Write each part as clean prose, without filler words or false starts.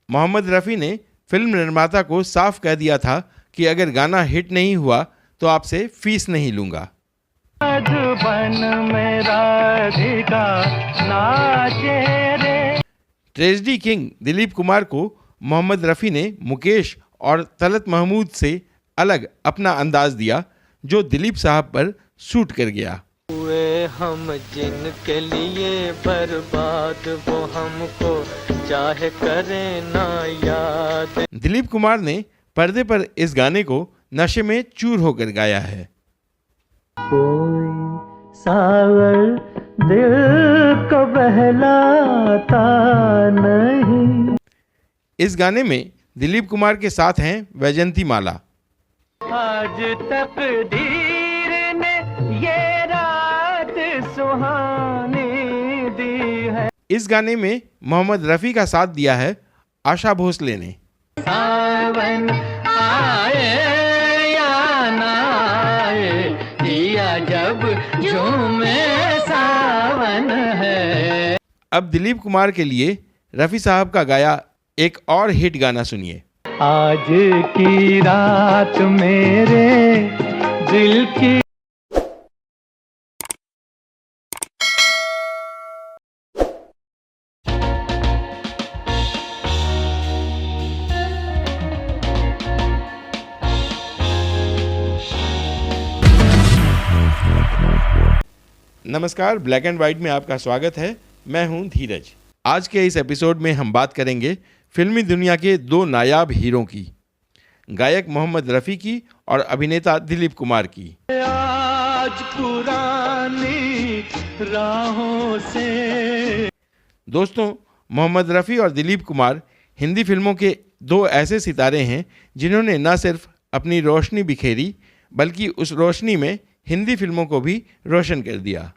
मोहम्मद रफ़ी ने फिल्म निर्माता को साफ कह दिया था कि अगर गाना हिट नहीं हुआ तो आपसे फीस नहीं लूंगा। ट्रेजेडी किंग दिलीप कुमार को मोहम्मद रफ़ी ने मुकेश और तलत महमूद से अलग अपना अंदाज दिया जो दिलीप साहब पर सूट कर गया। हुए हम जिनके लिए बर्बाद वो हमको चाहे करे ना याद। दिलीप कुमार ने पर्दे पर इस गाने को नशे में चूर होकर गाया है। कोई सागर दिल को बहलाता नहीं। इस गाने में दिलीप कुमार के साथ हैं वैजंती माला। आज तकदीर ने ये रात सुहानी दी है। इस गाने में मोहम्मद रफ़ी का साथ दिया है आशा भोसले ने। सावन आए या ना आए, दिया जब झूमे सावन है। अब दिलीप कुमार के लिए रफ़ी साहब का गाया एक और हिट गाना सुनिए। आज की रात मेरे दिल की। नमस्कार, ब्लैक एंड वाइट में आपका स्वागत है। मैं हूं धीरज। आज के इस एपिसोड में हम बात करेंगे फिल्मी दुनिया के दो नायाब हीरों की, गायक मोहम्मद रफ़ी की और अभिनेता दिलीप कुमार की। आज पुरानी राहों से। दोस्तों, मोहम्मद रफ़ी और दिलीप कुमार हिंदी फिल्मों के दो ऐसे सितारे हैं जिन्होंने न सिर्फ अपनी रोशनी बिखेरी बल्कि उस रोशनी में हिंदी फिल्मों को भी रोशन कर दिया।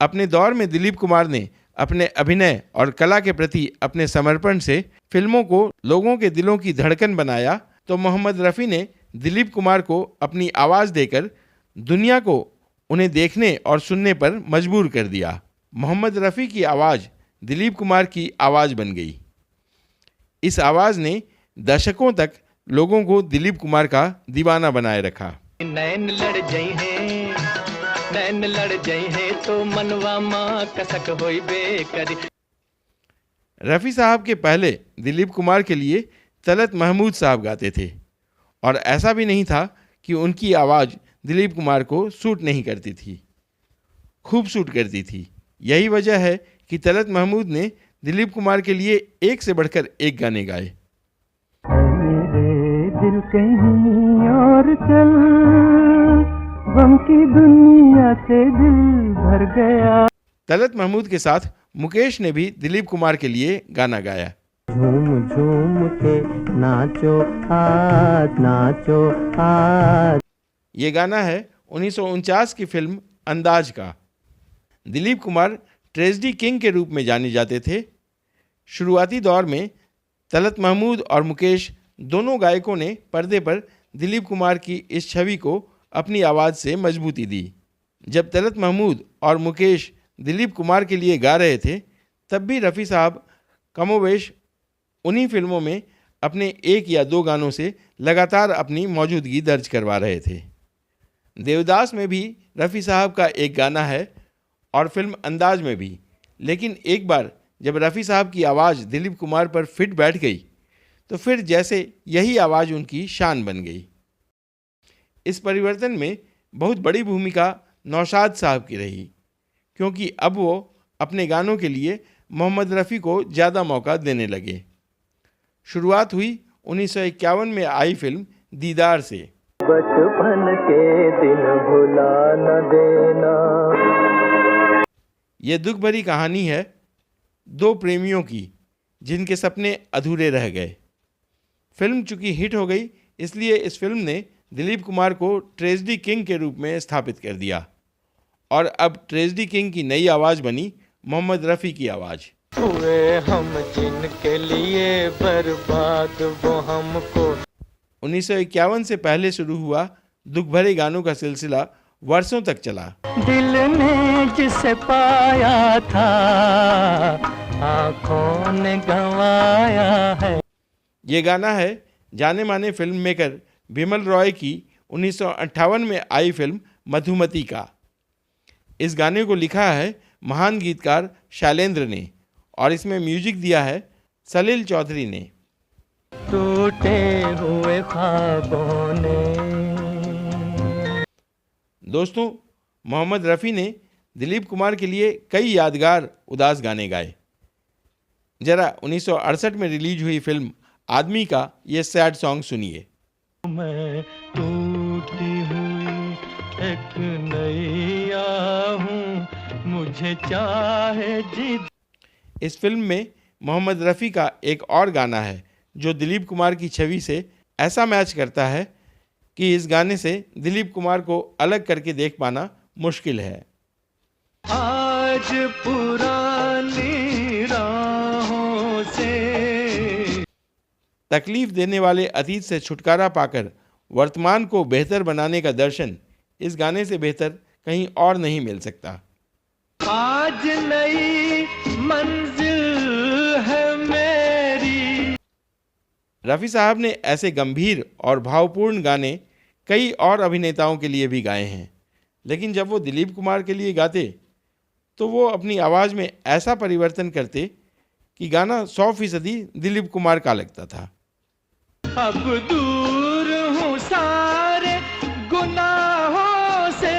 अपने दौर में दिलीप कुमार ने अपने अभिनय और कला के प्रति अपने समर्पण से फिल्मों को लोगों के दिलों की धड़कन बनाया, तो मोहम्मद रफ़ी ने दिलीप कुमार को अपनी आवाज़ देकर दुनिया को उन्हें देखने और सुनने पर मजबूर कर दिया। मोहम्मद रफ़ी की आवाज़ दिलीप कुमार की आवाज़ बन गई। इस आवाज़ ने दशकों तक लोगों को दिलीप कुमार का दीवाना बनाए रखा। नैन लड़ जाई हैं, नैन लड़ जाई हैं तो मनवा माँ कसक होई बेकरी। रफ़ी साहब के पहले दिलीप कुमार के लिए तलत महमूद साहब गाते थे और ऐसा भी नहीं था कि उनकी आवाज़ दिलीप कुमार को सूट नहीं करती थी, खूब सूट करती थी। यही वजह है कि तलत महमूद ने दिलीप कुमार के लिए एक से बढ़कर एक गाने गाए। मेरे दिल कहीं और चल, गम की दुनिया से दिल भर गया। तलत महमूद के साथ मुकेश ने भी दिलीप कुमार के लिए गाना गाया। झूम झूम के नाचो आज, नाचो आज। ये गाना है 1949 की फिल्म अंदाज का। दिलीप कुमार ट्रेजेडी किंग के रूप में जाने जाते थे। शुरुआती दौर में तलत महमूद और मुकेश दोनों गायकों ने पर्दे पर दिलीप कुमार की इस छवि को अपनी आवाज़ से मजबूती दी। जब तलत महमूद और मुकेश दिलीप कुमार के लिए गा रहे थे, तब भी रफ़ी साहब कमोवेश उन्हीं फिल्मों में अपने एक या दो गानों से लगातार अपनी मौजूदगी दर्ज करवा रहे थे। देवदास में भी रफ़ी साहब का एक गाना है और फिल्म अंदाज में भी। लेकिन एक बार जब रफ़ी साहब की आवाज़ दिलीप कुमार पर फिट बैठ गई तो फिर जैसे यही आवाज़ उनकी शान बन गई। इस परिवर्तन में बहुत बड़ी भूमिका नौशाद साहब की रही, क्योंकि अब वो अपने गानों के लिए मोहम्मद रफ़ी को ज़्यादा मौका देने लगे। शुरुआत हुई 1951 में आई फिल्म दीदार से। बचपन के दिन भुला न देना। ये दुख भरी कहानी है दो प्रेमियों की जिनके सपने अधूरे रह गए। फिल्म चूंकि हिट हो गई, इसलिए इस फिल्म ने दिलीप कुमार को ट्रेजेडी किंग के रूप में स्थापित कर दिया और अब ट्रेजेडी किंग की नई आवाज़ बनी मोहम्मद रफ़ी की आवाज़। हुए हम जिनके लिए बर्बाद वो हमको। 1951 से पहले शुरू हुआ दुख भरे गानों का सिलसिला वर्षों तक चला। दिल ने जिसे पाया था आंखों ने गंवाया है। ये गाना है जाने माने फिल्म मेकर बिमल रॉय की 1958 में आई फिल्म मधुमती का। इस गाने को लिखा है महान गीतकार शैलेंद्र ने और इसमें म्यूजिक दिया है सलील चौधरी ने। टूटे हुए ख्वाबों ने। दोस्तों, मोहम्मद रफ़ी ने दिलीप कुमार के लिए कई यादगार उदास गाने गाए। जरा 1968 में रिलीज हुई फिल्म आदमी का ये सैड सॉन्ग सुनिए। मैं टूटी हुई एक नैया हूँ, मुझे चाहे जी। इस फिल्म में मोहम्मद रफ़ी का एक और गाना है जो दिलीप कुमार की छवि से ऐसा मैच करता है कि इस गाने से दिलीप कुमार को अलग करके देख पाना मुश्किल है। आज पुरानी राहों से तकलीफ देने वाले अतीत से छुटकारा पाकर वर्तमान को बेहतर बनाने का दर्शन इस गाने से बेहतर कहीं और नहीं मिल सकता। आज नई मंजिल है मेरी। रफ़ी साहब ने ऐसे गंभीर और भावपूर्ण गाने कई और अभिनेताओं के लिए भी गाए हैं, लेकिन जब वो दिलीप कुमार के लिए गाते तो वो अपनी आवाज़ में ऐसा परिवर्तन करते कि गाना 100% दिलीप कुमार का लगता था। अब दूर हूँ सारे गुनाहों से।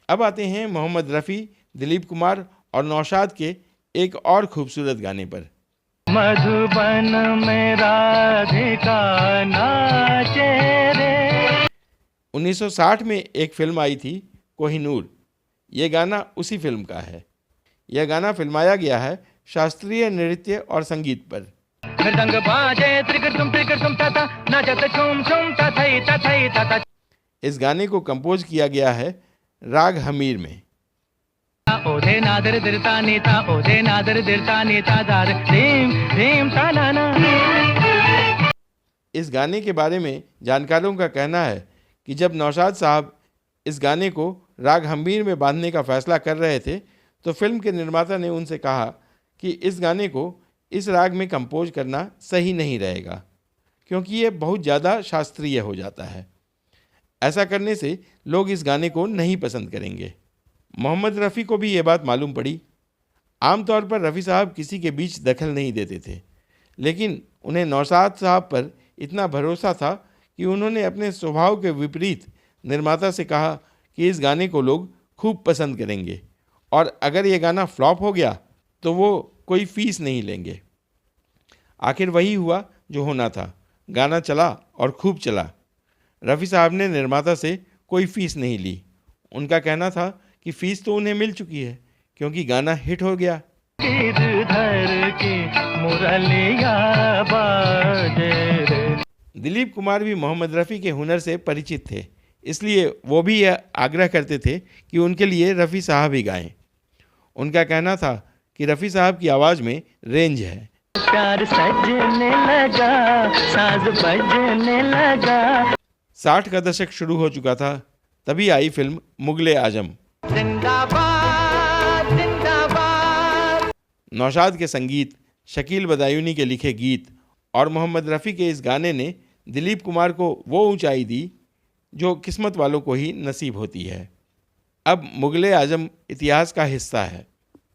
अब आते हैं मोहम्मद रफ़ी, दिलीप कुमार और नौशाद के एक और खूबसूरत गाने पर। मधुबन में राधिका नाचे रे। 1960 में एक फिल्म आई थी कोहिनूर। ये गाना उसी फिल्म का है। यह गाना फिल्माया गया है शास्त्रीय नृत्य और संगीत पर। मृदंग बाजे त्रिकर तुम ताता नाचत झूम झूम तथई तथई तथा। इस गाने को कंपोज किया गया है राग हमीर में। ओधे नादर दिरता नीता ओधे नादर दिरता नीता दार धीम धीम ता नाना। इस गाने के बारे में जानकारों का कहना है कि जब नौशाद साहब इस गाने को राग हमीर में बांधने का फैसला कर रहे थे तो फिल्म के निर्माता ने उनसे कहा कि इस गाने को इस राग में कंपोज करना सही नहीं रहेगा क्योंकि ये बहुत ज़्यादा शास्त्रीय हो जाता है। ऐसा करने से लोग इस गाने को नहीं पसंद करेंगे। मोहम्मद रफ़ी को भी ये बात मालूम पड़ी। आमतौर पर रफ़ी साहब किसी के बीच दखल नहीं देते थे, लेकिन उन्हें नौशाद साहब पर इतना भरोसा था कि उन्होंने अपने स्वभाव के विपरीत निर्माता से कहा कि इस गाने को लोग खूब पसंद करेंगे और अगर ये गाना फ्लॉप हो गया तो वो कोई फीस नहीं लेंगे। आखिर वही हुआ जो होना था। गाना चला और खूब चला। रफ़ी साहब ने निर्माता से कोई फीस नहीं ली। उनका कहना था कि फ़ीस तो उन्हें मिल चुकी है क्योंकि गाना हिट हो गया। दिलीप कुमार भी मोहम्मद रफ़ी के हुनर से परिचित थे, इसलिए वो भी यह आग्रह करते थे कि उनके लिए रफ़ी साहब ही गाएं। उनका कहना था कि रफ़ी साहब की आवाज़ में रेंज है। प्यार सजने लगा, साज बजने लगा। 60 का दशक शुरू हो चुका था, तभी आई फिल्म मुगले आजम। जिंदाबाद जिंदाबाद। नौशाद के संगीत, शकील बदायूनी के लिखे गीत और मोहम्मद रफ़ी के इस गाने ने दिलीप कुमार को वो ऊंचाई दी जो किस्मत वालों को ही नसीब होती है। अब मुगले आजम इतिहास का हिस्सा है।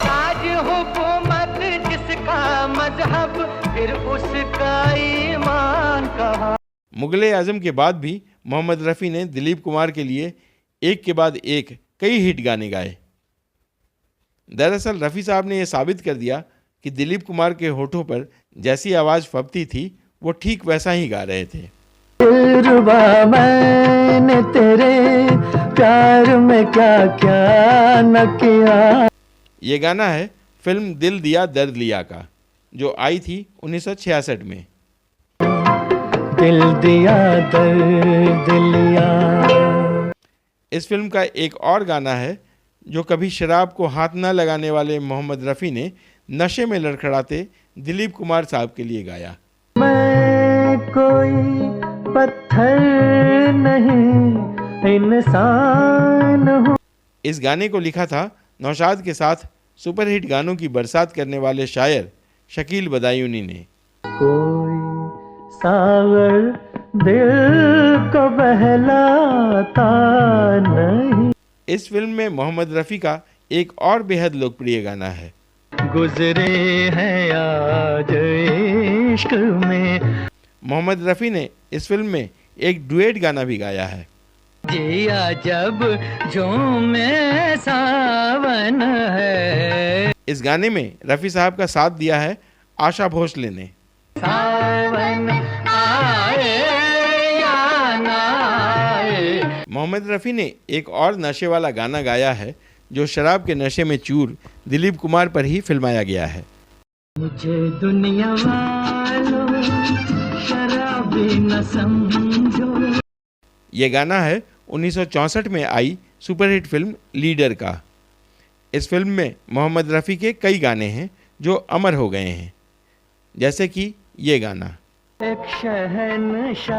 आज हुकूमत जिसका मजहब फिर उसका ईमान कहा। मुगले आजम के बाद भी मोहम्मद रफ़ी ने दिलीप कुमार के लिए एक के बाद एक कई हिट गाने गाए। दरअसल रफ़ी साहब ने यह साबित कर दिया कि दिलीप कुमार के होठों पर जैसी आवाज़ फबती थी वो ठीक वैसा ही गा रहे थे। मैंने तेरे प्यार में क्या क्या न किया। ये गाना है फिल्म दिल दिया दर्द लिया का, जो आई थी 1966 में। दिल दिया दर्द लिया। इस फिल्म का एक और गाना है जो कभी शराब को हाथ न लगाने वाले मोहम्मद रफ़ी ने नशे में लड़खड़ाते दिलीप कुमार साहब के लिए गाया। मैं कोई पत्थर नहीं इंसान हूँ। इस गाने को लिखा था नौशाद के साथ सुपरहिट गानों की बरसात करने वाले शायर शकील बदायूनी ने। कोई सागर दिल को बहलाता नहीं। इस फिल्म में मोहम्मद रफ़ी का एक और बेहद लोकप्रिय गाना है। गुजरे हैं आज इश्क में। मोहम्मद रफ़ी ने इस फिल्म में एक डुएट गाना भी गाया है। जिया जब झूमे सावन है। इस गाने में रफ़ी साहब का साथ दिया है आशा भोसले ने। सावन आए या ना आए। मोहम्मद रफ़ी ने एक और नशे वाला गाना गाया है जो शराब के नशे में चूर दिलीप कुमार पर ही फिल्माया गया है। मुझे दुनिया वालों शराबी न समझो। ये गाना है 1964 में आई सुपरहिट फिल्म लीडर का। इस फिल्म में मोहम्मद रफ़ी के कई गाने हैं जो अमर हो गए हैं, जैसे कि ये गाना। एक शहंशाह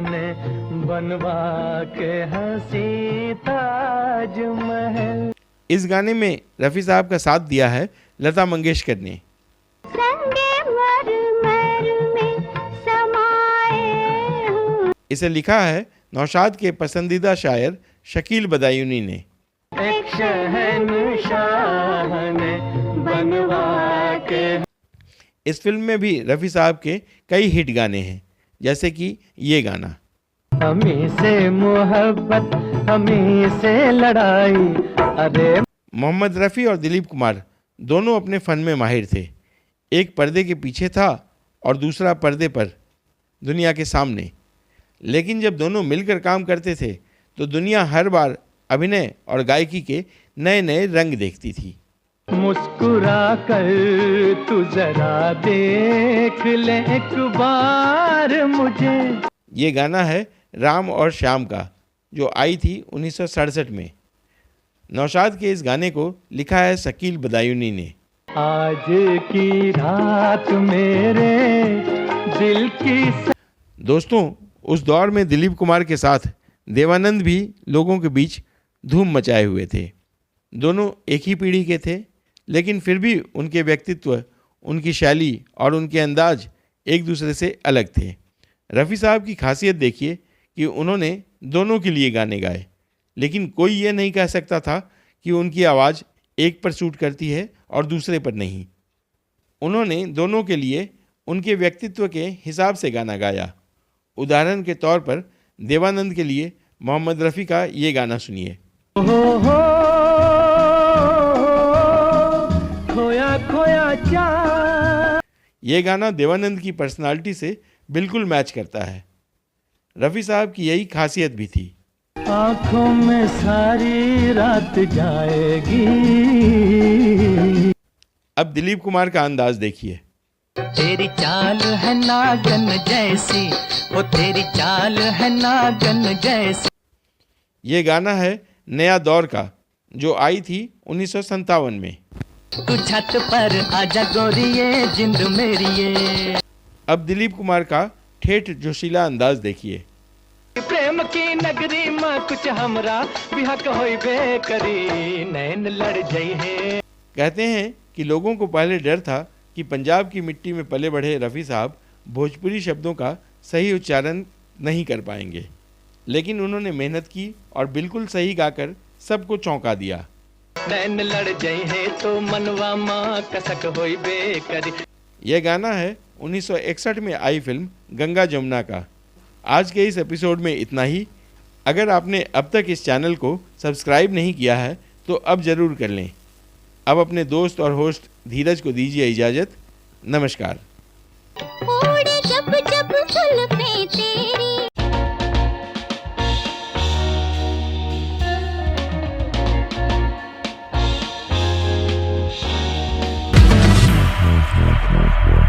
ने बनवा के हंसी ताजमहल। इस गाने में रफ़ी साहब का साथ दिया है लता मंगेशकर ने। इसे लिखा है नौशाद के पसंदीदा शायर शकील बदायूनी ने। एक शहंशाह ने बनवा के। इस फिल्म में भी रफ़ी साहब के कई हिट गाने हैं, जैसे कि ये गाना। हमी से मोहब्बत हमी से लड़ाई। अरे मोहम्मद रफ़ी और दिलीप कुमार दोनों अपने फ़न में माहिर थे। एक पर्दे के पीछे था और दूसरा पर्दे पर दुनिया के सामने। लेकिन जब दोनों मिलकर काम करते थे तो दुनिया हर बार अभिनय और गायकी के नए नए रंग देखती थी। मुस्कुरा कर तू जरा देख ले एक बार मुझे। ये गाना है राम और श्याम का, जो आई थी 1967 में। नौशाद के इस गाने को लिखा है शकील बदायूनी ने। आज की रात मेरे दिल की। दोस्तों, उस दौर में दिलीप कुमार के साथ देवानंद भी लोगों के बीच धूम मचाए हुए थे। दोनों एक ही पीढ़ी के थे, लेकिन फिर भी उनके व्यक्तित्व, उनकी शैली और उनके अंदाज एक दूसरे से अलग थे। रफ़ी साहब की खासियत देखिए कि उन्होंने दोनों के लिए गाने गाए, लेकिन कोई ये नहीं कह सकता था कि उनकी आवाज़ एक पर सूट करती है और दूसरे पर नहीं। उन्होंने दोनों के लिए उनके व्यक्तित्व के हिसाब से गाना गाया। उदाहरण के तौर पर देवानंद के लिए मोहम्मद रफ़ी का ये गाना सुनिए। खोया खोया चा। ये गाना देवानंद की पर्सनालिटी से बिल्कुल मैच करता है। रफ़ी साहब की यही खासियत भी थी। आँखों में सारी रात जाएगी। अब दिलीप कुमार का अंदाज देखिए। तेरी चाल है नागन जैसी, वो तेरी चाल है नागन जैसी। ये गाना है नया दौर का, जो आई थी 1957 में। तू छत पर आजा गोरिये जिंद मेरी ये। अब दिलीप कुमार का ठेठ जोशीला अंदाज देखिए। प्रेम की नगरी में कुछ हमरा बिहा होई बेकरी नैन लड़ जाई है। कहते हैं कि लोगों को पहले डर था कि पंजाब की मिट्टी में पले बढ़े रफ़ी साहब भोजपुरी शब्दों का सही उच्चारण नहीं कर पाएंगे, लेकिन उन्होंने मेहनत की और बिल्कुल सही गाकर सबको चौंका दिया। नैन लड़ जाई है तो मनवा माँ कसक होई बेकरी। यह गाना है 1961 में आई फिल्म गंगा जमुना का। आज के इस एपिसोड में इतना ही। अगर आपने अब तक इस चैनल को सब्सक्राइब नहीं किया है तो अब ज़रूर कर लें। अब अपने दोस्त और होस्ट धीरज को दीजिए इजाज़त। नमस्कार।